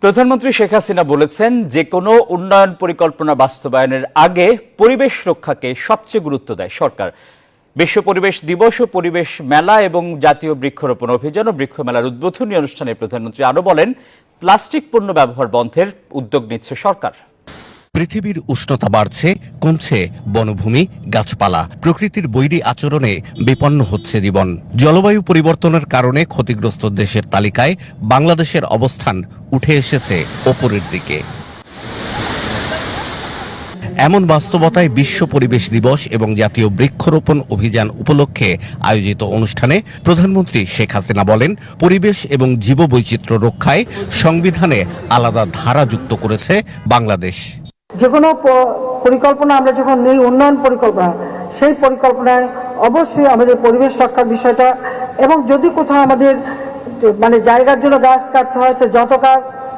প্রধানমন্ত্রী শেখ হাসিনা বলেছেন, যে কোনো উন্নয়ন পরিকল্পনা বাস্তবায়নের আগে পরিবেশ রক্ষাকে সবচেয়ে গুরুত্ব দেয় সরকার। বিশ্ব পরিবেশ দিবস ও পরিবেশ মেলা এবং জাতীয় বৃক্ষরোপণ অভিযান ও বৃক্ষ মেলার উদ্বোধনী অনুষ্ঠানে প্রধানমন্ত্রী আরও বলেন, প্লাস্টিক পণ্য ব্যবহার বন্ধের উদ্যোগ নিচ্ছে সরকার। পৃথিবীর উষ্ণতা বাড়ছে, কমছে বনভূমি, গাছপালা, প্রকৃতির বৈরী আচরণে বিপন্ন হচ্ছে জীবন। জলবায়ু পরিবর্তনের কারণে ক্ষতিগ্রস্ত দেশের তালিকায় বাংলাদেশের অবস্থান উঠে এসেছে ওপরের দিকে। এমন বাস্তবতায় বিশ্ব পরিবেশ দিবস এবং জাতীয় বৃক্ষরোপণ অভিযান উপলক্ষে আয়োজিত অনুষ্ঠানে প্রধানমন্ত্রী শেখ হাসিনা বলেন, পরিবেশ এবং জীববৈচিত্র্য রক্ষায় সংবিধানে আলাদা ধারা যুক্ত করেছে বাংলাদেশ। যে কোনো পরিকল্পনা আমরা যখন নেই, উন্নয়ন পরিকল্পনা, সেই পরিকল্পনায় অবশ্যই আমাদের পরিবেশ রক্ষার বিষয়টা, এবং যদি কোথাও আমাদের জায়গার জন্য গাছ কাটতে হয়, তো যত